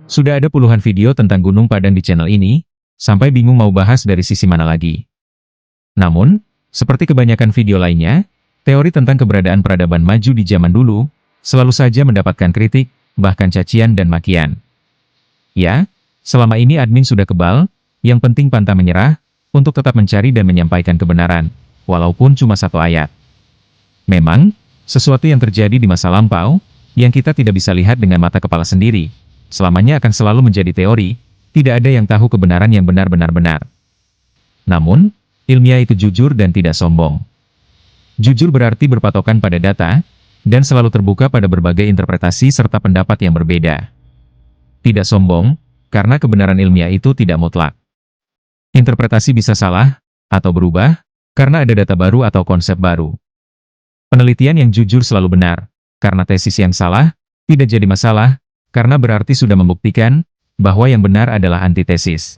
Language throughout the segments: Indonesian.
Sudah ada puluhan video tentang Gunung Padang di channel ini, sampai bingung mau bahas dari sisi mana lagi. Namun, seperti kebanyakan video lainnya, teori tentang keberadaan peradaban maju di zaman dulu, selalu saja mendapatkan kritik, bahkan cacian dan makian. Ya, selama ini admin sudah kebal, yang penting pantang menyerah, untuk tetap mencari dan menyampaikan kebenaran, walaupun cuma satu ayat. Memang, sesuatu yang terjadi di masa lampau, yang kita tidak bisa lihat dengan mata kepala sendiri, selamanya akan selalu menjadi teori, tidak ada yang tahu kebenaran yang benar-benar benar. Namun, ilmiah itu jujur dan tidak sombong. Jujur berarti berpatokan pada data, dan selalu terbuka pada berbagai interpretasi serta pendapat yang berbeda. Tidak sombong, karena kebenaran ilmiah itu tidak mutlak. Interpretasi bisa salah, atau berubah, karena ada data baru atau konsep baru. Penelitian yang jujur selalu benar, karena tesis yang salah, tidak jadi masalah, karena berarti sudah membuktikan, bahwa yang benar adalah antitesis.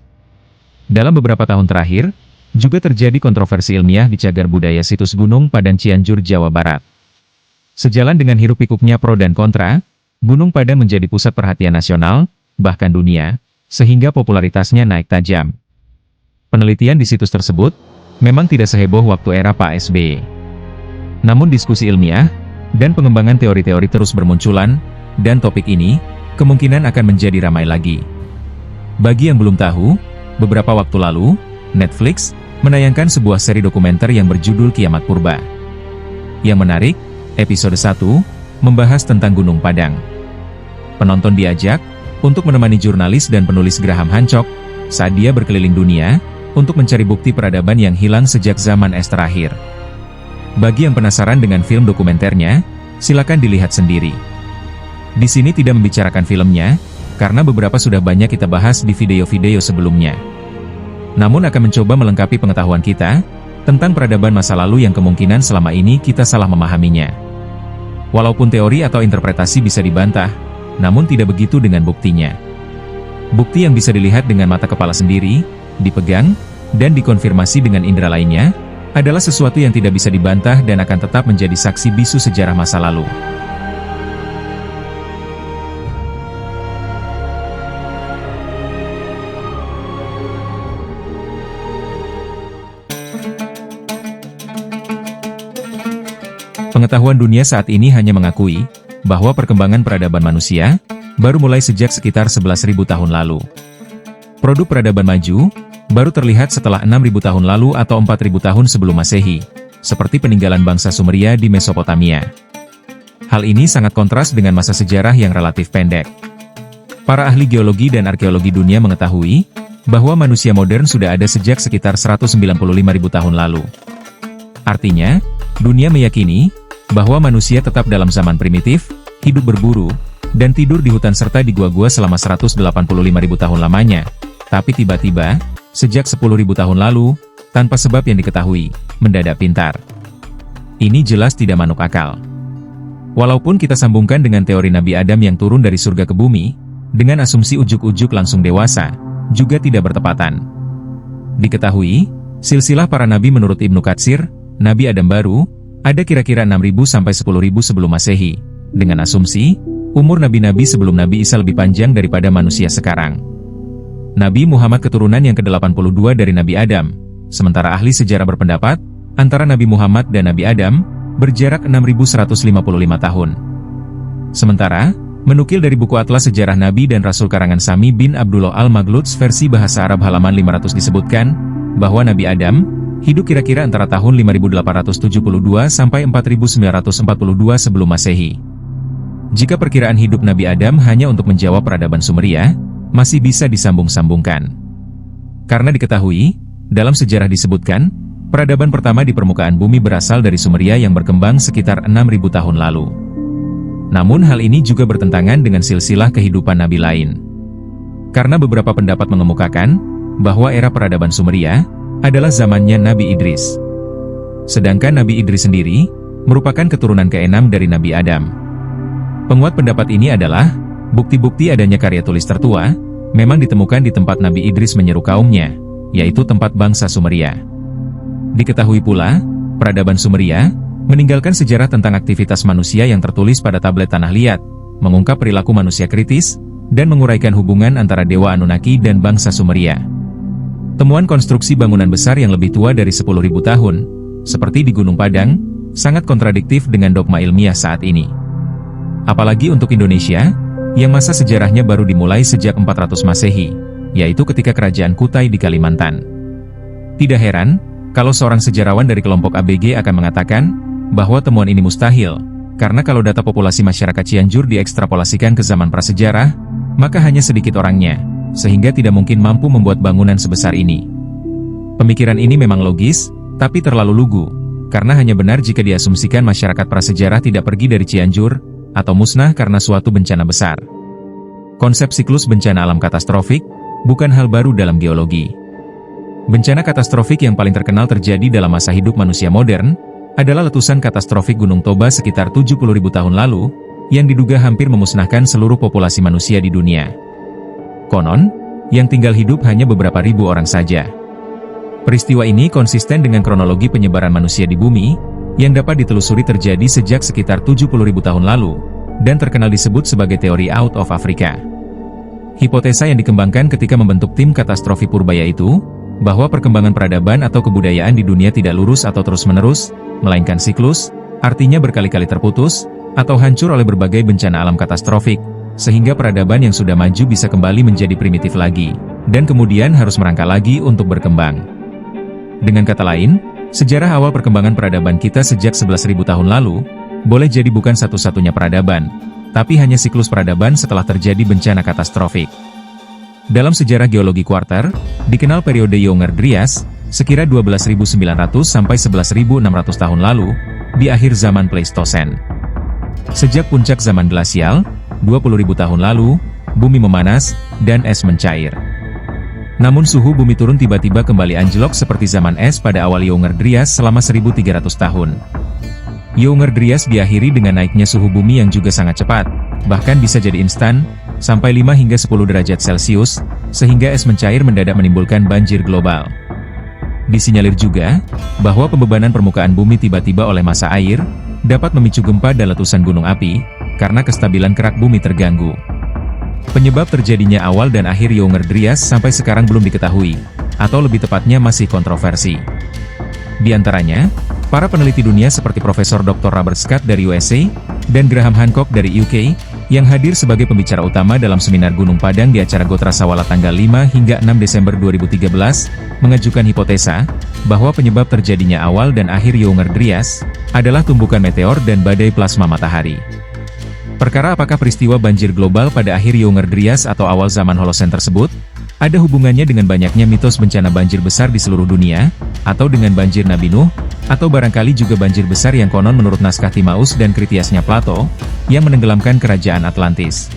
Dalam beberapa tahun terakhir, juga terjadi kontroversi ilmiah di cagar budaya situs Gunung Padang Cianjur, Jawa Barat. Sejalan dengan hiruk-pikuknya pro dan kontra, Gunung Padang menjadi pusat perhatian nasional, bahkan dunia, sehingga popularitasnya naik tajam. Penelitian di situs tersebut, memang tidak seheboh waktu era Pak SBY. Namun diskusi ilmiah, dan pengembangan teori-teori terus bermunculan, dan topik ini, kemungkinan akan menjadi ramai lagi. Bagi yang belum tahu, beberapa waktu lalu, Netflix menayangkan sebuah seri dokumenter yang berjudul Kiamat Purba. Yang menarik, episode 1, membahas tentang Gunung Padang. Penonton diajak, untuk menemani jurnalis dan penulis Graham Hancock, saat dia berkeliling dunia, untuk mencari bukti peradaban yang hilang sejak zaman es terakhir. Bagi yang penasaran dengan film dokumenternya, silakan dilihat sendiri. Di sini tidak membicarakan filmnya, karena beberapa sudah banyak kita bahas di video-video sebelumnya. Namun akan mencoba melengkapi pengetahuan kita, tentang peradaban masa lalu yang kemungkinan selama ini kita salah memahaminya. Walaupun teori atau interpretasi bisa dibantah, namun tidak begitu dengan buktinya. Bukti yang bisa dilihat dengan mata kepala sendiri, dipegang, dan dikonfirmasi dengan indera lainnya, adalah sesuatu yang tidak bisa dibantah dan akan tetap menjadi saksi bisu sejarah masa lalu. Pengetahuan dunia saat ini hanya mengakui bahwa perkembangan peradaban manusia baru mulai sejak sekitar 11.000 tahun lalu. Produk peradaban maju baru terlihat setelah 6.000 tahun lalu atau 4.000 tahun sebelum Masehi, seperti peninggalan bangsa Sumeria di Mesopotamia. Hal ini sangat kontras dengan masa sejarah yang relatif pendek. Para ahli geologi dan arkeologi dunia mengetahui bahwa manusia modern sudah ada sejak sekitar 195.000 tahun lalu. Artinya, dunia meyakini bahwa manusia tetap dalam zaman primitif, hidup berburu, dan tidur di hutan serta di gua-gua selama 185.000 tahun lamanya. Tapi tiba-tiba, sejak 10.000 tahun lalu, tanpa sebab yang diketahui, mendadak pintar. Ini jelas tidak masuk akal. Walaupun kita sambungkan dengan teori Nabi Adam yang turun dari surga ke bumi, dengan asumsi ujuk-ujuk langsung dewasa, juga tidak bertepatan. Diketahui, silsilah para nabi menurut Ibnu Katsir, Nabi Adam baru, ada kira-kira 6.000 sampai 10.000 sebelum Masehi, dengan asumsi, umur nabi-nabi sebelum Nabi Isa lebih panjang daripada manusia sekarang. Nabi Muhammad keturunan yang ke-82 dari Nabi Adam, sementara ahli sejarah berpendapat, antara Nabi Muhammad dan Nabi Adam, berjarak 6.155 tahun. Sementara, menukil dari buku Atlas Sejarah Nabi dan Rasul karangan Sami bin Abdullah Al-Maghluts versi bahasa Arab halaman 500 disebutkan, bahwa Nabi Adam, hidup kira-kira antara tahun 5872 sampai 4942 sebelum Masehi. Jika perkiraan hidup Nabi Adam hanya untuk menjawab peradaban Sumeria, masih bisa disambung-sambungkan. Karena diketahui, dalam sejarah disebutkan, peradaban pertama di permukaan bumi berasal dari Sumeria yang berkembang sekitar 6.000 tahun lalu. Namun hal ini juga bertentangan dengan silsilah kehidupan nabi lain. Karena beberapa pendapat mengemukakan, bahwa era peradaban Sumeria adalah zamannya Nabi Idris. Sedangkan Nabi Idris sendiri, merupakan keturunan ke-6 dari Nabi Adam. Penguat pendapat ini adalah, bukti-bukti adanya karya tulis tertua, memang ditemukan di tempat Nabi Idris menyeru kaumnya, yaitu tempat bangsa Sumeria. Diketahui pula, peradaban Sumeria, meninggalkan sejarah tentang aktivitas manusia yang tertulis pada tablet tanah liat, mengungkap perilaku manusia kritis, dan menguraikan hubungan antara Dewa Anunnaki dan bangsa Sumeria. Temuan konstruksi bangunan besar yang lebih tua dari 10.000 tahun, seperti di Gunung Padang, sangat kontradiktif dengan dogma ilmiah saat ini. Apalagi untuk Indonesia, yang masa sejarahnya baru dimulai sejak 400 Masehi, yaitu ketika Kerajaan Kutai di Kalimantan. Tidak heran, kalau seorang sejarawan dari kelompok ABG akan mengatakan, bahwa temuan ini mustahil, karena kalau data populasi masyarakat Cianjur diekstrapolasikan ke zaman prasejarah, maka hanya sedikit orangnya, sehingga tidak mungkin mampu membuat bangunan sebesar ini. Pemikiran ini memang logis, tapi terlalu lugu, karena hanya benar jika diasumsikan masyarakat prasejarah tidak pergi dari Cianjur, atau musnah karena suatu bencana besar. Konsep siklus bencana alam katastrofik, bukan hal baru dalam geologi. Bencana katastrofik yang paling terkenal terjadi dalam masa hidup manusia modern, adalah letusan katastrofik Gunung Toba sekitar 70.000 tahun lalu, yang diduga hampir memusnahkan seluruh populasi manusia di dunia. Konon, yang tinggal hidup hanya beberapa ribu orang saja. Peristiwa ini konsisten dengan kronologi penyebaran manusia di bumi, yang dapat ditelusuri terjadi sejak sekitar 70.000 tahun lalu, dan terkenal disebut sebagai teori Out of Africa. Hipotesa yang dikembangkan ketika membentuk tim katastrofi Purbaya itu, bahwa perkembangan peradaban atau kebudayaan di dunia tidak lurus atau terus-menerus, melainkan siklus, artinya berkali-kali terputus, atau hancur oleh berbagai bencana alam katastrofik, sehingga peradaban yang sudah maju bisa kembali menjadi primitif lagi, dan kemudian harus merangkak lagi untuk berkembang. Dengan kata lain, sejarah awal perkembangan peradaban kita sejak 11.000 tahun lalu, boleh jadi bukan satu-satunya peradaban, tapi hanya siklus peradaban setelah terjadi bencana katastrofik. Dalam sejarah geologi kuarter, dikenal periode Younger-Dryas, sekira 12.900 sampai 11.600 tahun lalu, di akhir zaman Pleistosen. Sejak puncak zaman glasial, 20.000 tahun lalu, bumi memanas, dan es mencair. Namun suhu bumi turun tiba-tiba kembali anjlok seperti zaman es pada awal Younger-Dryas selama 1.300 tahun. Younger-Dryas diakhiri dengan naiknya suhu bumi yang juga sangat cepat, bahkan bisa jadi instan, sampai 5 hingga 10 derajat Celcius, sehingga es mencair mendadak menimbulkan banjir global. Disinyalir juga, bahwa pembebanan permukaan bumi tiba-tiba oleh massa air, dapat memicu gempa dan letusan gunung api, karena kestabilan kerak bumi terganggu. Penyebab terjadinya awal dan akhir Younger-Dryas sampai sekarang belum diketahui, atau lebih tepatnya masih kontroversi. Di antaranya, para peneliti dunia seperti Profesor Dr. Robert Scott dari USA, dan Graham Hancock dari UK, yang hadir sebagai pembicara utama dalam seminar Gunung Padang di acara Gotra Sawala tanggal 5 hingga 6 Desember 2013, mengajukan hipotesa, bahwa penyebab terjadinya awal dan akhir Younger-Dryas, adalah tumbukan meteor dan badai plasma matahari. Perkara apakah peristiwa banjir global pada akhir Younger-Dryas atau awal zaman Holosen tersebut, ada hubungannya dengan banyaknya mitos bencana banjir besar di seluruh dunia, atau dengan banjir Nabi Nuh, atau barangkali juga banjir besar yang konon menurut naskah Timaeus dan Kritiasnya Plato, yang menenggelamkan kerajaan Atlantis.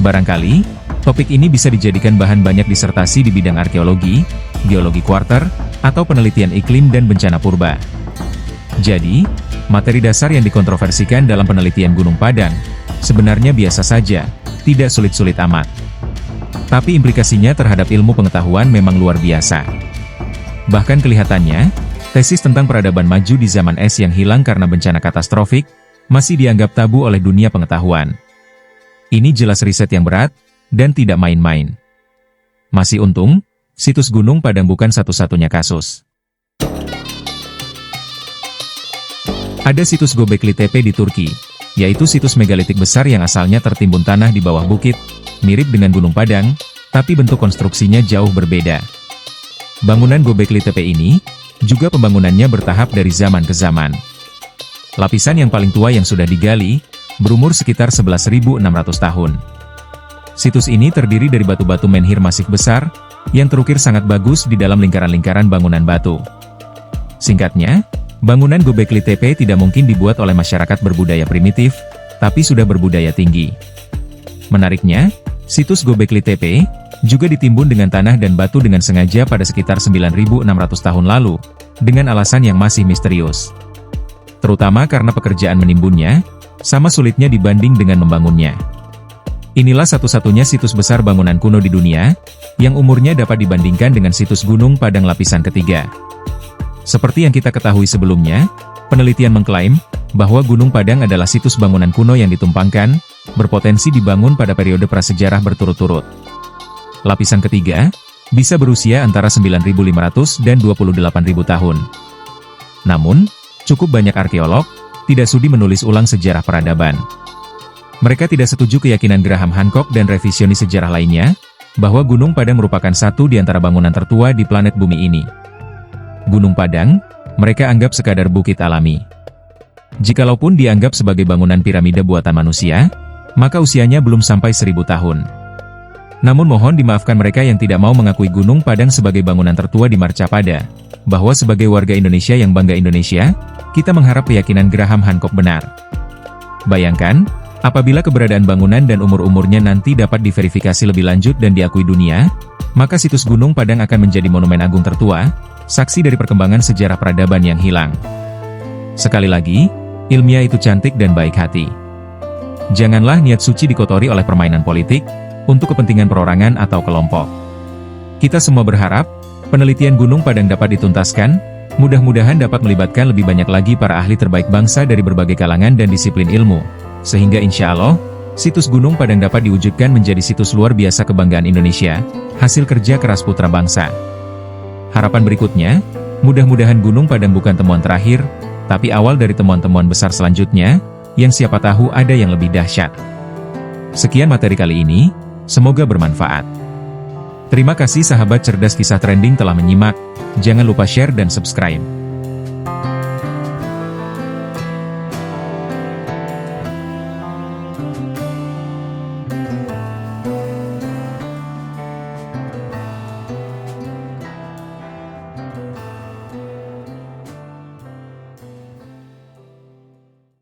Barangkali, topik ini bisa dijadikan bahan banyak disertasi di bidang arkeologi, geologi kuarter, atau penelitian iklim dan bencana purba. Jadi, materi dasar yang dikontroversikan dalam penelitian Gunung Padang, sebenarnya biasa saja, tidak sulit-sulit amat. Tapi implikasinya terhadap ilmu pengetahuan memang luar biasa. Bahkan kelihatannya, tesis tentang peradaban maju di zaman es yang hilang karena bencana katastrofik, masih dianggap tabu oleh dunia pengetahuan. Ini jelas riset yang berat, dan tidak main-main. Masih untung, situs Gunung Padang bukan satu-satunya kasus. Ada situs Göbekli Tepe di Turki, yaitu situs megalitik besar yang asalnya tertimbun tanah di bawah bukit, mirip dengan Gunung Padang, tapi bentuk konstruksinya jauh berbeda. Bangunan Göbekli Tepe ini, juga pembangunannya bertahap dari zaman ke zaman. Lapisan yang paling tua yang sudah digali, berumur sekitar 11.600 tahun. Situs ini terdiri dari batu-batu menhir masif besar, yang terukir sangat bagus di dalam lingkaran-lingkaran bangunan batu. Singkatnya, bangunan Göbekli Tepe tidak mungkin dibuat oleh masyarakat berbudaya primitif, tapi sudah berbudaya tinggi. Menariknya, situs Göbekli Tepe juga ditimbun dengan tanah dan batu dengan sengaja pada sekitar 9.600 tahun lalu, dengan alasan yang masih misterius. Terutama karena pekerjaan menimbunnya, sama sulitnya dibanding dengan membangunnya. Inilah satu-satunya situs besar bangunan kuno di dunia, yang umurnya dapat dibandingkan dengan situs Gunung Padang lapisan ketiga. Seperti yang kita ketahui sebelumnya, penelitian mengklaim bahwa Gunung Padang adalah situs bangunan kuno yang ditumpangkan, berpotensi dibangun pada periode prasejarah berturut-turut. Lapisan ketiga, bisa berusia antara 9.500 dan 28.000 tahun. Namun, cukup banyak arkeolog tidak sudi menulis ulang sejarah peradaban. Mereka tidak setuju keyakinan Graham Hancock dan revisionis sejarah lainnya, bahwa Gunung Padang merupakan satu di antara bangunan tertua di planet bumi ini. Gunung Padang, mereka anggap sekadar bukit alami. Jikalaupun dianggap sebagai bangunan piramida buatan manusia, maka usianya belum sampai 1000 tahun. Namun mohon dimaafkan mereka yang tidak mau mengakui Gunung Padang sebagai bangunan tertua di Marcapada, bahwa sebagai warga Indonesia yang bangga Indonesia, kita mengharap keyakinan Graham Hancock benar. Bayangkan, apabila keberadaan bangunan dan umur-umurnya nanti dapat diverifikasi lebih lanjut dan diakui dunia, maka situs Gunung Padang akan menjadi monumen agung tertua, saksi dari perkembangan sejarah peradaban yang hilang. Sekali lagi, ilmiah itu cantik dan baik hati. Janganlah niat suci dikotori oleh permainan politik, untuk kepentingan perorangan atau kelompok. Kita semua berharap, penelitian Gunung Padang dapat dituntaskan, mudah-mudahan dapat melibatkan lebih banyak lagi para ahli terbaik bangsa dari berbagai kalangan dan disiplin ilmu, sehingga insya Allah, situs Gunung Padang dapat diwujudkan menjadi situs luar biasa kebanggaan Indonesia, hasil kerja keras putra bangsa. Harapan berikutnya, mudah-mudahan Gunung Padang bukan temuan terakhir, tapi awal dari temuan-temuan besar selanjutnya, yang siapa tahu ada yang lebih dahsyat. Sekian materi kali ini, semoga bermanfaat. Terima kasih sahabat cerdas kisah trending telah menyimak, jangan lupa share dan subscribe.